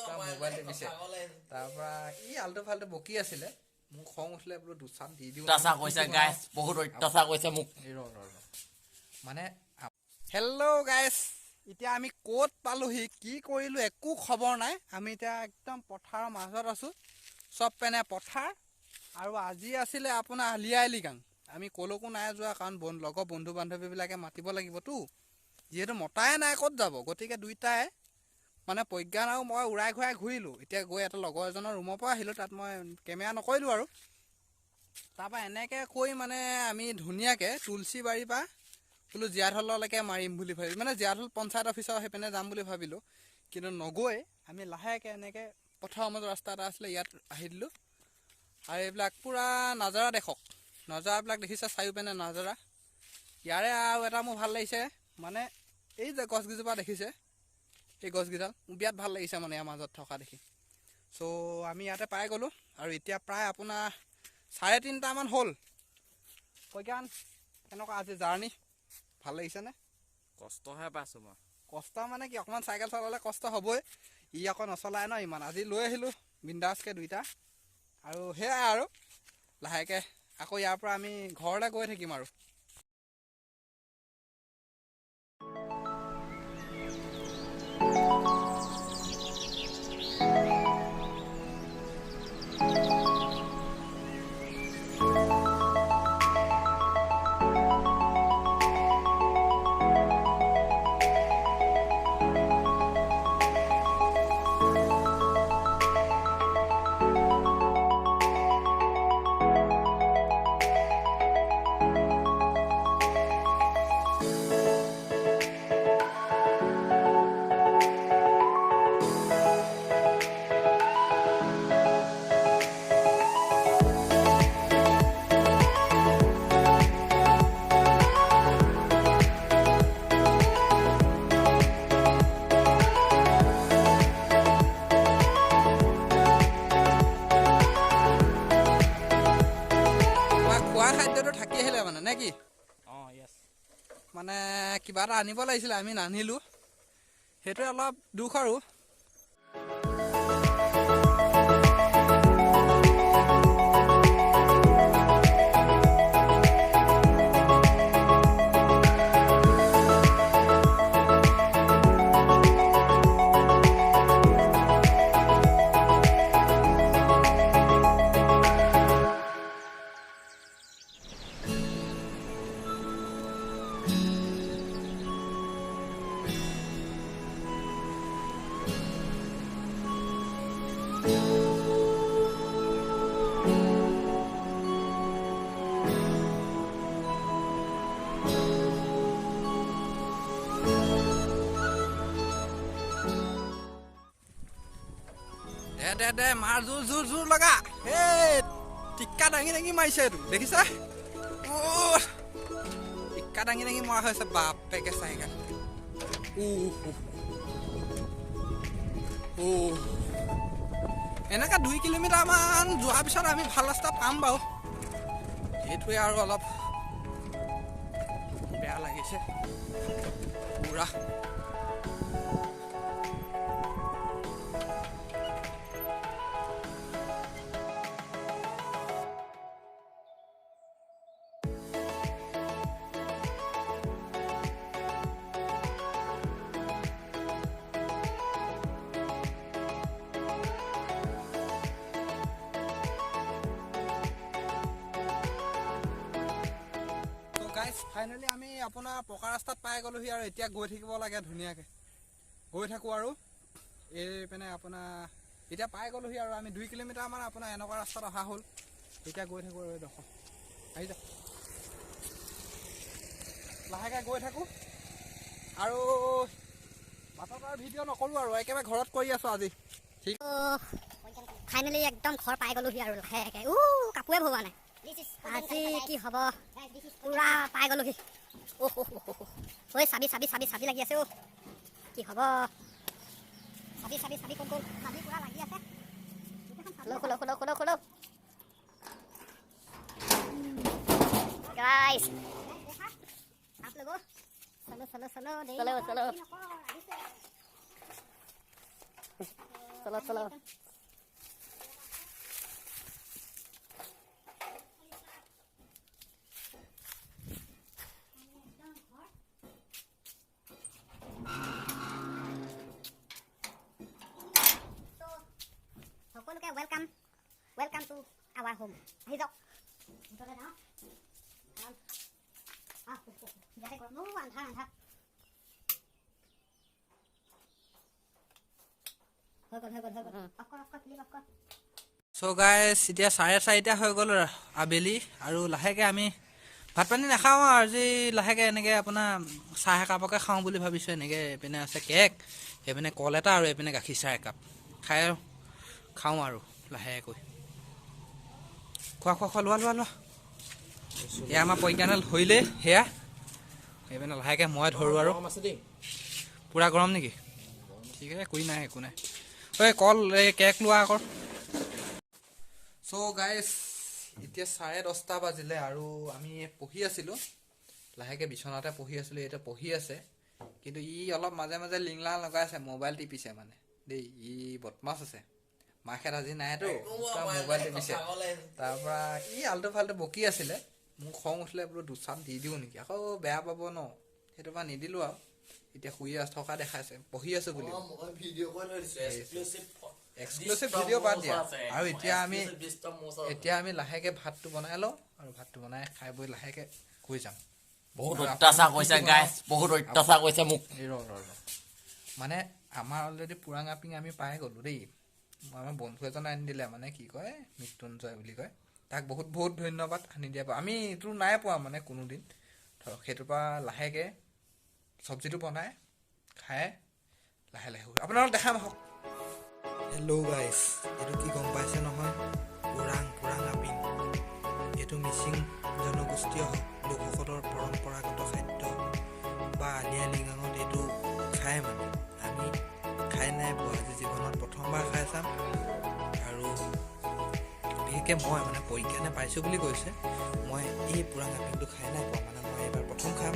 Mobile টিপিছে তাৰপৰা কি Alto ফালটু বকি আছিলে মোক খং উঠিলে বোলো দুচান দি দিওঁ অত্যাচাৰ কৰিছে গাইছ বহুত অত্যাচাৰ কৰিছে মোক মানে হেল্ল' গাইছ এতিয়া আমি ক'ত পালোহি কি কৰিলোঁ একো খবৰ নাই আমি এতিয়া একদম পথাৰৰ মাজত আছোঁ চব পেনে পথাৰ আৰু আজি আছিলে আপোনাৰ আলি আই লৃগাং আমি ক'লৈকো নাই যোৱা কাৰণ লগৰ বন্ধু বান্ধৱীবিলাকে মাতিব লাগিবতো যিহেতু মতাই নাই ক'ত যাব গতিকে দুইটাই মানে প্ৰজ্ঞান আৰু মই উৰাই ঘূৰাই ঘূৰিলোঁ এতিয়া গৈ এটা লগৰ এজনৰ ৰুমৰ পৰা আহিলোঁ তাত মই কেমেৰা নকৰিলোঁ আৰু তাৰপৰা এনেকৈ কৈ মানে আমি ধুনীয়াকৈ তুলসী বাৰীৰ পৰা বোলো জীয়াঢললৈকে মাৰিম বুলি ভাবিলোঁ মানে জীয়াঢল পঞ্চায়ত অফিচৰ সেইপিনে যাম বুলি ভাবিলোঁ কিন্তু নগৈ আমি লাহেকৈ এনেকৈ পথাৰৰ মাজৰ ৰাস্তা এটা আছিলে ইয়াত আহি দিলোঁ আৰু এইবিলাক পূৰা নাজাৰা দেখক নজাৰাবিলাক দেখিছে চাৰিওপিনে নাজাৰা ইয়াৰে আৰু এটা মোৰ ভাল লাগিছে মানে এই যে গছকেইজোপা দেখিছে এই গছকেইডাল বিৰাট ভাল লাগিছে মানে ইয়াৰ মাজত থকা দেখি চ' আমি ইয়াতে পাই গ'লোঁ আৰু এতিয়া প্ৰায় আপোনাৰ 3:30 হ'ল প্ৰজ্ঞান কেনেকুৱা আজি জাৰ্ণি ভাল লাগিছেনে কষ্টহে পাইছোঁ মই কষ্ট মানে কি অকণমান চাইকেল চলালে কষ্ট হ'বই ই আকৌ নচলাই ন ইমান আজি লৈ আহিলোঁ বিন্দাছকৈ দুইটা আৰু সেয়াই আৰু লাহেকৈ আকৌ ইয়াৰ পৰা আমি ঘৰলৈ গৈ থাকিম আৰু থাকি আহিলে মানে নে কি মানে কিবা এটা আনিব লাগিছিলে আমি নানিলোঁ সেইটোৱে অলপ দুখ আৰু দে মাৰ জোৰ লগা এই টিক্কা দাঙি মাৰিছে এইটো দেখিছা টিক্কা দাঙি মৰা হৈছে বাপেকে চাইকেল এনেকৈ 2 কিলোমিটাৰমান যোৱাৰ পিছত আমি ভাল ৰাস্তা পাম বাৰু সেইটোৱে আৰু অলপ বেয়া লাগিছে পুৰা ফাইনেলি আমি আপোনাৰ পকা ৰাস্তাত পাই গ'লোহি আৰু এতিয়া গৈ থাকিব লাগে ধুনীয়াকৈ গৈ থাকোঁ আৰু এইপিনে আপোনাৰ এতিয়া পাই গ'লোহি আৰু আমি 2 কিলোমিটাৰমান আপোনাৰ এনেকুৱা ৰাস্তাত অহা হ'ল এতিয়া গৈ থাকোঁ আৰু এইডোখৰ আহি যাওক লাহেকৈ গৈ থাকোঁ আৰু বাটত আৰু ভিডিঅ' নকৰোঁ আৰু একেবাৰে ঘৰত কৰি আছোঁ আজি ঠিক ফাইনেলি একদম ঘৰ পাই গ'লোহি আৰু লাহেকৈ কাপোৰে ভৰোৱা নাই আজি কি হ'ব পুৰা পাই গ'লোহি ঐ চাবি লাগি আছে কি হ'ব চাবি কোন চাবি পুৰা লাগি আছে খোলো গাইস आप लोगों चलो চলো সকলোকে ৱেলকাম টু আৱাৰ হোম আহি যাওক ভিতৰলৈ যাওঁ ইয়াতে গৰম আন্ধাৰ হৈ গ'ল অফ কৰ প্লিজ অফ কৰ চ' গাইছ এতিয়া 4:30 হৈ গ'ল আবেলি আৰু লাহেকৈ আমি ভাত পানী নাখাওঁ আৰু আজি লাহেকৈ এনেকৈ আপোনাৰ চাহ একাপকে খাওঁ বুলি ভাবিছোঁ। এনেকৈ এইপিনে আছে কেক, এইপিনে কল এটা আৰু এইপিনে গাখীৰ চাহ একাপ খাওঁ আৰু লাহেকৈ। খোৱা লোৱা এয়া আমাৰ পৰীক্ষাডাল হৈলে সেয়া এইপিনে লাহেকৈ মই ধৰোঁ আৰু পূৰা গৰম নেকি? ঠিক আছে একো নাই ঐ কল এই কেক লোৱা আকৌ। চ' গাইছ এতিয়া 10:30 বাজিলে আৰু আমি পঢ়ি আছিলোঁ, লাহেকৈ বিচনাতে পঢ়ি আছিলোঁ। এতিয়া পঢ়ি আছে কিন্তু ই অলপ মাজে মাজে লিংলা লগাই আছে, মোবাইল টিপিছে মানে দেই। ই বদমাছ আছে, মাকহেঁত আজি নাইতো, মোবাইল টিপিছে। তাৰপৰা ই আল্টু ফাল্টু বকি আছিলে, মোক খং উঠিলে বোলো দুচাট দি দিওঁ নেকি, আকৌ বেয়া পাব ন, সেইটো পৰা নিদিলোঁ আৰু। এতিয়া শুই থকা দেখাইছে, পঢ়ি আছো বুলি এক্সক্লুচিভ ভিডিঅ' বাদ দিয়া। আৰু এতিয়া আমি লাহেকে ভাতটো বনাই লওঁ আৰু ভাতটো বনাই খাই বৈ লাহেকে শুই যাম। বহুত অত্যাচাৰ কৰিছে গাইছ, বহুত অত্যাচাৰ কৰিছে মোক। মানে আমাৰ অলৰেডি পুৰাং আপিং আমি পাই গ'লো দেই। আমাৰ বন্ধু এজন আনি দিলে, মানে কি কয় মৃত্যুঞ্জয় বুলি কয়, তাক বহুত বহুত ধন্যবাদ আনি দিয়া। আমি এইটো নাই পোৱা মানে কোনোদিন, ধৰক সেইটোৰ পৰা লাহেকে চব্জিটো বনাই খাই লাহে আপোনালোক দেখাম আহক। হেল্ল' গাইছ, এইটো কি গম পাইছে নহয়, পুৰাং আপিং। এইটো মিচিং জনগোষ্ঠীয় লোকসকলৰ পৰম্পৰাগত খাদ্য বা আলি আই লৃগাঙত এইটো খায়। মানে আমি খাই নাই পোৱা, আজি জীৱনত প্ৰথমবাৰ খাই চাম। আৰু বিশেষকৈ মই মানে পৰীক্ষা পাইছোঁ বুলি কৈছে, মই এই পুৰাং আপিংটো খাই নাই পোৱা, মানে মই এইবাৰ প্ৰথম খাম।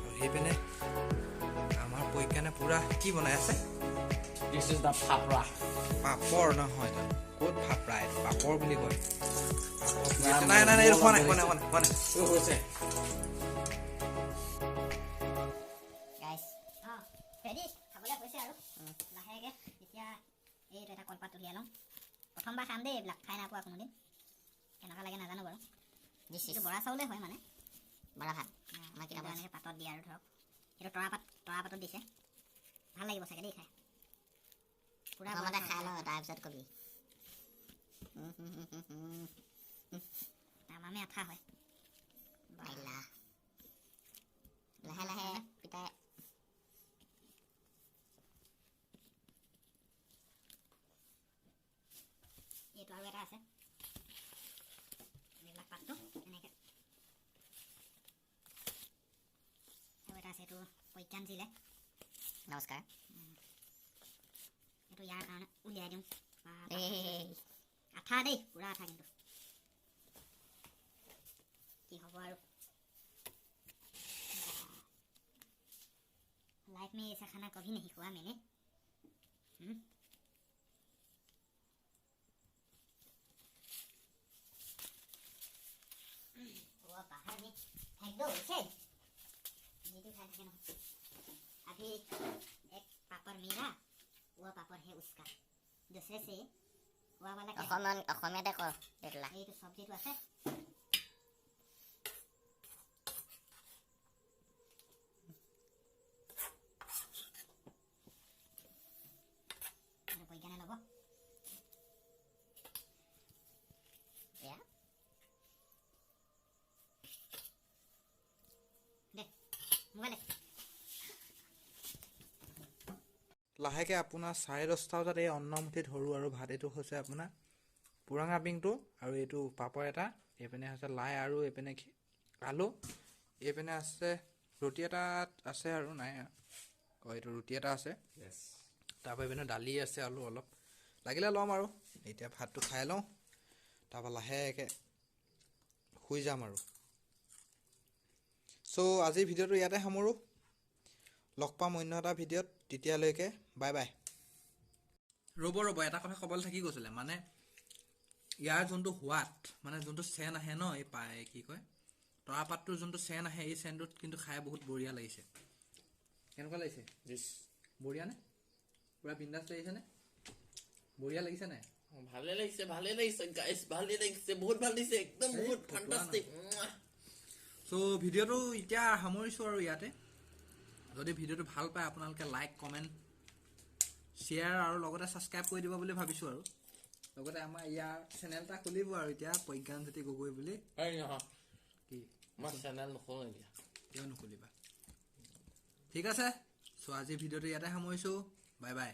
আৰু সেইপিনে আমাৰ পৰীক্ষা পুৰা কি বনাই আছে, পাপৰ নহয় তাত, ক'ত ফাপৰাই, পাপৰ বুলি কয়। নাই কলপাত উলিয়াই লওঁ, প্ৰথমবাৰ খাম দেই এইবিলাক, খাই নাপোৱা কোনোদিন, কেনেকুৱা লাগে নাজানো বাৰু। এইটো বৰা চাউলে হয়, মানে বৰা ভাত এনেকৈ পাতত দিয়ে আৰু ধৰক সেইটো তৰা পাতত দিছে, ভাল লাগিব চাগে দেই খাই। পুৰা খাই লওঁ তাৰপিছত কবি তামামে আঠা হয়। লাহে পিতাই এইটো আৰু এটা আছে, এইবিলাক পাতটো এনেকৈ আৰু এটা আছে, এইটো প্ৰজ্ঞান দিলে, নমস্কাৰ। এইটো ইয়াৰ কাৰণে উলিয়াই দিওঁ, আঠা দেই, পুৰা আঠা, কিন্তু কি হ'ব আৰু। लाइफ में ऐसा खाना कभी नहीं हुआ मैंने। वो बाहर में फेंक दो उसे, ये तो खाना है। अभी एक पापड़ मेरा, वो पापड़ है उसका, दूसरे से वो वाला অসমীয়া দেখো দেখলা এইটো সবজিটো আছে। পইকানে লব এয়া দে মোবাইল লাহেকে আপোনাৰ 10:30 বজাত এই অন্নমুঠি ধৰোঁ আৰু ভাত। এইটো হৈছে আপোনাৰ পুৰাং আপিংটো, আৰু এইটো পাপৰ এটা, এইপিনে হৈছে লাই, আৰু এইপিনে আলু, এইপিনে আছে ৰুটি এটা আছে আৰু নাই, এইটো ৰুটি এটা আছে, তাৰপৰা এইপিনে দালি আছে, আলু অলপ লাগিলে ল'ম আৰু। এতিয়া ভাতটো খাই লওঁ, তাৰপৰা লাহেকৈ শুই যাম আৰু। চ' আজিৰ ভিডিঅ'টো ইয়াতে সামৰোঁ, লগ পাম অন্য এটা ভিডিঅ'ত, তেতিয়ালৈকে বাই বাই। ৰ'ব এটা কথা ক'বলৈ থাকি গৈছিলে মানে ইয়াৰ যোনটো সোৱাদ মানে যোনটো চেন আহে ন এই পায় কি কয় তৰাপাতটোৰ যোনটো চেন আহে এই চেনটোত কিন্তু খাই বহুত বঢ়িয়া লাগিছে কেনেকুৱা লাগিছে বঢ়িয়া নে পুৰা বিন্দাছ লাগিছেনে বঢ়িয়া লাগিছে নাই ভালে লাগিছে গাইছ ভালে লাগিছে বহুত ভাল লাগিছে একদম বহুত ফ্যান্টাস্টিক সো ভিডিঅ'টো এতিয়া সামৰিছোঁ আৰু ইয়াতে যদি ভিডিঅ'টো ভাল পায় আপোনালোকে লাইক কমেণ্ট শ্বেয়াৰ আৰু লগতে ছাবস্ক্ৰাইব কৰি দিব বুলি ভাবিছোঁ আৰু লগতে আমাৰ ইয়াৰ চেনেল এটা খুলিব আৰু এতিয়া প্ৰজ্ঞানজ্যোতি গগৈ বুলি এই নহয় কি আমাৰ চেনেল নখোলো এতিয়া কিয় নুখুলিবা ঠিক আছে চ' আজি ভিডিঅ'টো ইয়াতে সামৰিছোঁ বাই বাই